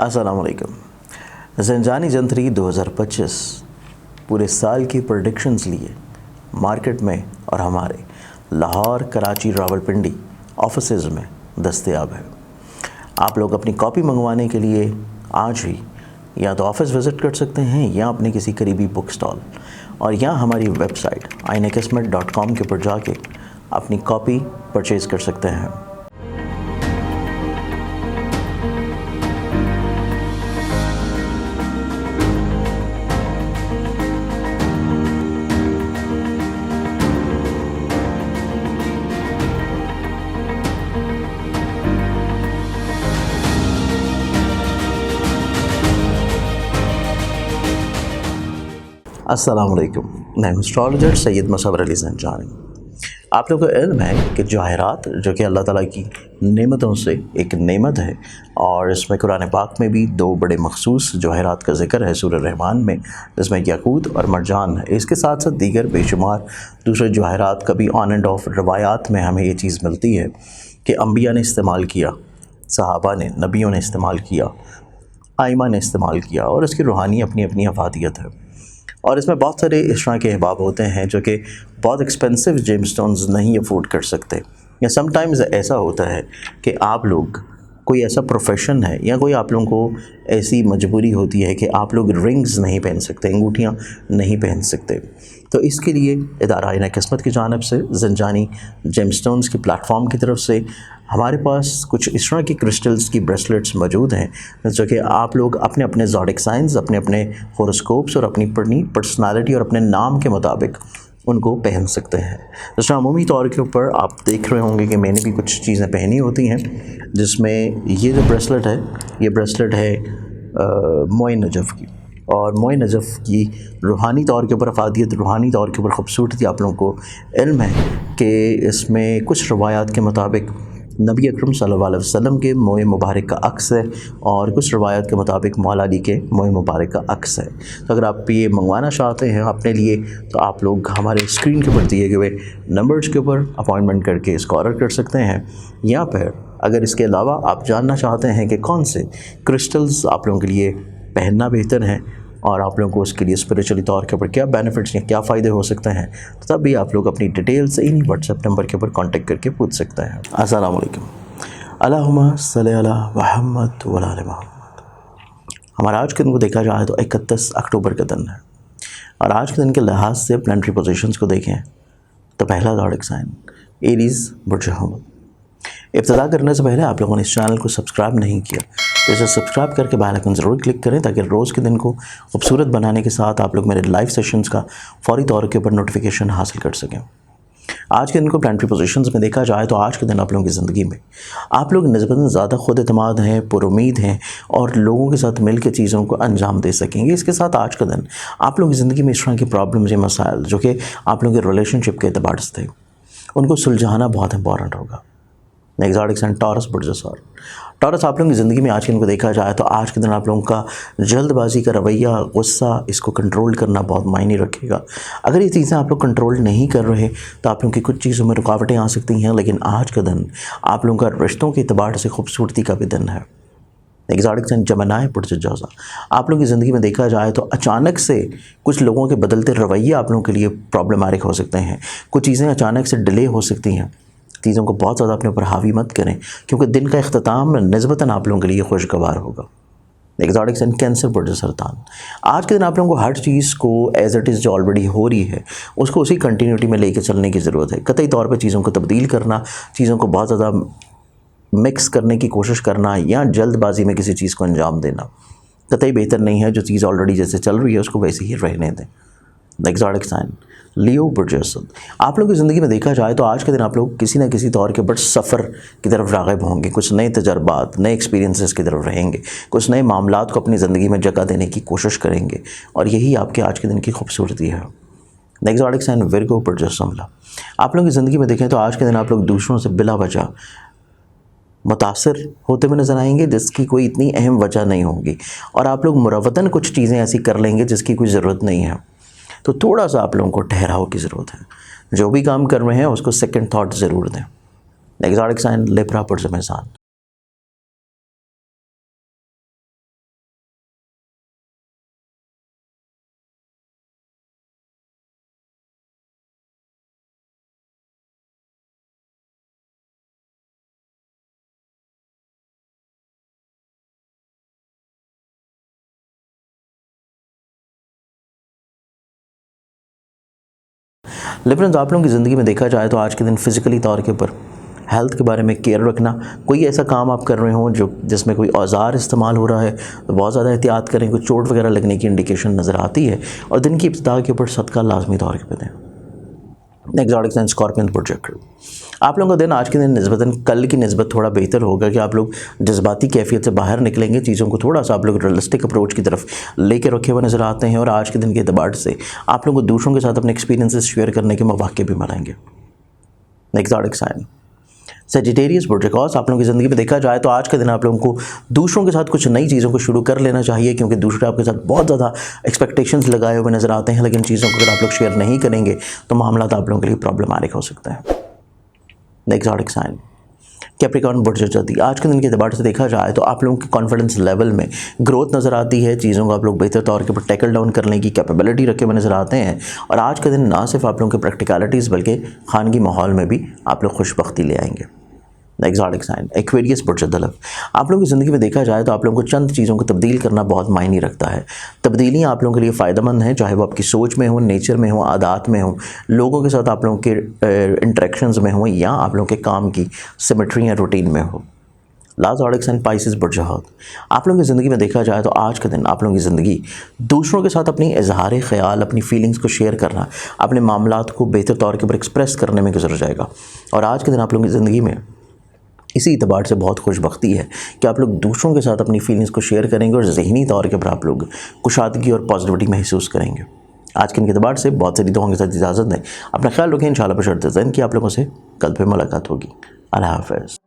अस्सलामुअलैकुम। ज़ंजानी जंतरी 2025 पूरे साल की प्रेडिक्शंस लिए मार्केट में और हमारे लाहौर, कराची, रावलपिंडी ऑफिसेज़ में दस्तयाब है। आप लोग अपनी कॉपी मंगवाने के लिए आज ही या तो ऑफ़िस विज़िट कर सकते हैं या अपने किसी करीबी बुक स्टॉल और या हमारी वेबसाइट ainakismat.com के ऊपर जाके अपनी कॉपी परचेज़ कर सकते हैं। अस्सलामुअलैकुम। मैं एस्ट्रोलॉजर सैयद मुसव्वर अली ज़ंजानी। आप लोगों को इल्म है कि जवाहरात जो कि अल्लाह ताला की नेमतों से एक नेमत है और इसमें कुरान पाक में भी दो बड़े मखसूस जवाहरात का जिक्र है सूरह रहमान में, जिसमें याकूत और मरजान है। इसके साथ साथ दीगर बेशुमार दूसरे जवाहरात का भी ऑन एंड ऑफ रवायात में हमें ये चीज़ मिलती है कि अम्बिया ने इस्तेमाल किया, सहाबा ने, नबियों ने इस्तेमाल किया, आइमा ने इस्तेमाल किया और इसकी रूहानी अपनी अपनी अफादियत है। और इसमें बहुत सारे इस तरह के अहबाब होते हैं जो कि बहुत एक्सपेंसिव जेमस्टोन्स नहीं अफोर्ड कर सकते, या समटाइम्स ऐसा होता है कि आप लोग कोई ऐसा प्रोफेशन है या कोई आप लोगों को ऐसी मजबूरी होती है कि आप लोग रिंग्स नहीं पहन सकते, अंगूठियाँ नहीं पहन सकते। तो इसके लिए इदारा आईना किस्मत की जानिब से ज़ंजानी जेमस्टोन्स की प्लेटफॉर्म की तरफ से हमारे पास कुछ इस तरह की क्रिस्टल्स की ब्रेसलेट्स मौजूद हैं जो कि आप लोग अपने अपने ज़ोडिक साइंस, अपने अपने होरोस्कोप्स और अपनी पर्सनालिटी और अपने नाम के मुताबिक उनको पहन सकते हैं। जिस अमूमी तौर के ऊपर आप देख रहे होंगे कि मैंने भी कुछ चीज़ें पहनी होती हैं, जिसमें ये जो ब्रेसलेट है, ये ब्रेसलेट है मोइन नजफ़ की। और मोइन नजफ़ की रूहानी तौर के ऊपर अफादियत, रूहानी तौर के ऊपर ख़ूबसूरती आप लोगों को इल्म है कि इसमें कुछ रवायात के मुताबिक नबी अकरम सल्लल्लाहु अलैहि वसल्लम के मोए मुबारक का अक्स है और कुछ रवायत के मुताबिक मौला अली के मोए मुबारक का अक्स है। तो अगर आप ये मंगवाना चाहते हैं अपने लिए तो आप लोग हमारे स्क्रीन के ऊपर दिए गए नंबर्स के ऊपर अपॉइंटमेंट करके इसको ऑर्डर कर सकते हैं। या फिर अगर इसके अलावा आप जानना चाहते हैं कि कौन से क्रिस्टल्स आप लोगों के लिए पहनना बेहतर है और आप लोगों को उसके लिए स्पिरिचुअली तौर के ऊपर क्या बेनिफिट्स या क्या फ़ायदे हो सकते हैं, तो तब भी आप लोग अपनी डिटेल्स इन्हीं व्हाट्सएप नंबर के ऊपर कांटेक्ट करके पूछ सकते हैं। अस्सलाम वालेकुम। अल्लाहुम्मा सल्ली अला मुहम्मद व अला मुहम्मद। हमारा आज के दिन को देखा जाए तो 31 अक्टूबर का दिन है और आज के दिन के लिहाज से प्लानिटरी पोजीशंस को देखें तो पहला ज़ोडिक साइन एरीज़ बुर्ज हमल। इब्तिदा करने से पहले आप लोगों ने इस चैनल को सब्सक्राइब नहीं किया तो इसे सब्सक्राइब करके बेल आइकन ज़रूर क्लिक करें ताकि रोज़ के दिन को खूबसूरत बनाने के साथ आप लोग मेरे लाइव सेशंस का फौरी तौर के ऊपर नोटिफिकेशन हासिल कर सकें। आज के दिन को प्लानिटरी पोजीशंस में देखा जाए तो आज के दिन आप लोगों की ज़िंदगी में आप लोग निस्बतन ज़्यादा खुद एतमाद हैं, पुरुमीद हैं और लोगों के साथ मिल के चीज़ों को अंजाम दे सकेंगे। इसके साथ आज का दिन आप लोगों की ज़िंदगी में इस तरह की प्रॉब्लम्स या मसाइल जो कि आप लोगों के रिलेशनशिप के अतबार से थे, उनको सुलझाना बहुत इंपॉर्टेंट होगा। एग्जॉटिक साइन टॉरस बुर्ज सौर। टॉरस आप लोगों की ज़िंदगी में आज के दिन को देखा जाए तो आज के दिन आप लोगों का जल्दबाजी का रवैया, गुस्सा, इसको कंट्रोल करना बहुत मायने रखेगा। अगर ये चीज़ें आप लोग कंट्रोल नहीं कर रहे तो आप लोगों की कुछ चीज़ों में रुकावटें आ सकती हैं, लेकिन आज का दिन आप लोगों का रिश्तों के अतबार से खूबसूरती का भी दिन है। एग्जॉटिक साइन जमनाए बुर्ज जौज़ा। आप लोगों की ज़िंदगी में देखा जाए तो अचानक से कुछ लोगों के बदलते रवैये आप लोगों के लिए प्रॉब्लमैटिक हो सकते हैं। कुछ चीज़ें अचानक से डिले हो सकती हैं। चीज़ों को बहुत ज़्यादा अपने ऊपर हावी मत करें क्योंकि दिन का इख्तिताम निस्बतन आप लोगों के लिए खुशगवार होगा। एग्जॉटिक साइन कैंसर बुर्ज सरतान। आज के दिन आप लोगों को हर चीज़ को एज इट इज़ जो ऑलरेडी हो रही है उसको उसी कंटिन्यूटी में लेके चलने की ज़रूरत है। कतई तौर पे चीज़ों को तब्दील करना, चीज़ों को बहुत ज़्यादा मिक्स करने की कोशिश करना या जल्दबाजी में किसी चीज़ को अंजाम देना कतई बेहतर नहीं है। जो चीज़ ऑलरेडी जैसे चल रही है उसको वैसे ही रहने दें। एग्जॉटिक साइन लियो बुर्ज असद। आप लोगों की ज़िंदगी में देखा जाए तो आज के दिन आप लोग किसी न किसी तौर के ऊपर सफ़र की तरफ राग़िब होंगे, कुछ नए तजर्बात, नए एक्सपीरियंसेस की तरफ रहेंगे, कुछ नए मामलात को अपनी ज़िंदगी में जगह देने की कोशिश करेंगे और यही आपके आज के दिन की खूबसूरती है। एग्जॉटिक साइन विर्गो बुर्ज समला। आप लोगों की ज़िंदगी में देखें तो आज के दिन आप लोग दूसरों से बिला वजह मुतासर होते हुए नज़र आएंगे जिसकी कोई इतनी अहम वजह नहीं होगी और आप लोग मुरव्वतन कुछ चीज़ें ऐसी कर लेंगे जिसकी कोई ज़रूरत नहीं है। तो थोड़ा सा आप लोगों को ठहराव की ज़रूरत है। जो भी काम कर रहे हैं उसको सेकंड थॉट ज़रूर दें। एग्जॉटिक साइन लिब्रा बुर्ज मेज़ान। फ्रेंड्स, आप लोगों की ज़िंदगी में देखा जाए तो आज के दिन फिज़िकली तौर के ऊपर हेल्थ के बारे में केयर रखना, कोई ऐसा काम आप कर रहे हो जो जिसमें कोई औजार इस्तेमाल हो रहा है तो बहुत ज़्यादा एहतियात करें, कोई चोट वगैरह लगने की इंडिकेशन नज़र आती है, और दिन की इब्तिदा के ऊपर सदका लाजमी तौर पर दें। Next zodiac sign scorpion project. आप लोगों का दिन आज के दिन निस्बतन कल की निस्बत थोड़ा बेहतर होगा कि आप लोग जज्बाती कैफियत से बाहर निकलेंगे, चीज़ों को थोड़ा सा आप लोग रियलिस्टिक अप्रोच की तरफ लेके रखे हुए नज़र आते हैं, और आज के दिन के एतबार से आप लोगों को दूसरों के साथ अपने एक्सपीरियंसेस शेयर करने के मौके भी मिलेंगे। Next zodiac sign Sagittarius project. आप लोगों की ज़िंदगी में देखा जाए तो आज के दिन आप लोगों को दूसरों के साथ कुछ नई चीज़ों को शुरू कर लेना चाहिए, क्योंकि दूसरे आपके साथ बहुत ज़्यादा एक्सपेक्टेशंस लगाए हुए नज़र आते हैं, लेकिन चीज़ों को अगर आप लोग शेयर नहीं करेंगे तो मामला आप लोगों के लिए प्रॉब्लमैटिक हो सकता है। नेक्स्ट ज़ोडिक साइन कैप्रिकॉर्न बुर्जोजती। आज के दिन के एतबार से देखा जाए तो आप लोगों के कॉन्फिडेंस लेवल में ग्रोथ नज़र आती है, चीज़ों को आप लोग बेहतर तौर के ऊपर टैकल डाउन करने की कैपेबिलिटी रखे हुए नज़र आते हैं, और आज के दिन ना सिर्फ आप लोगों के प्रैक्टिकलिटीज़ बल्कि खानगी माहौल में भी आप लोग खुशबख्ती ले आएंगे। नेक्स्ट ज़ोडिक साइन एक्वेरियस बुर्जदलफ। आप लोगों की ज़िंदगी में देखा जाए तो आप लोगों को चंद चीज़ों को तब्दील करना बहुत मायने रखता है। तब्दीलियाँ आप लोगों के लिए फ़ायदेमंद हैं, चाहे वो आपकी सोच में हो, नेचर में हो, आदात में हो, लोगों के साथ आप लोगों के इंटरेक्शंस में हो, या आप लोगों के काम की सिमेट्री या रूटीन में हो। लास्ट ज़ोडिक साइन पाइसेस बुर्जहत। आप लोगों की ज़िंदगी में देखा जाए तो आज के दिन आप लोगों की ज़िंदगी दूसरों के साथ अपनी इजहार ख्याल, अपनी फीलिंग्स को शेयर करना, अपने मामलात को बेहतर तौर के ऊपर एक्सप्रेस करने में गुजर जाएगा, और आज के दिन आप लोगों की ज़िंदगी में इसी एतबार से बहुत खुशबख्ती है कि आप लोग दूसरों के साथ अपनी फीलिंग्स को शेयर करेंगे और ज़हनी तौर के ऊपर आप लोग कुशादगी और पॉजिटिविटी महसूस करेंगे। आज के एतबार से बहुत सारी दुआओं के साथ इजाज़त दें। अपना ख्याल रखें। इंशाल्लाह बशर्ते ज़हन कि आप लोगों से कल फिर मुलाकात होगी। अल्लाह हाफ़िज़।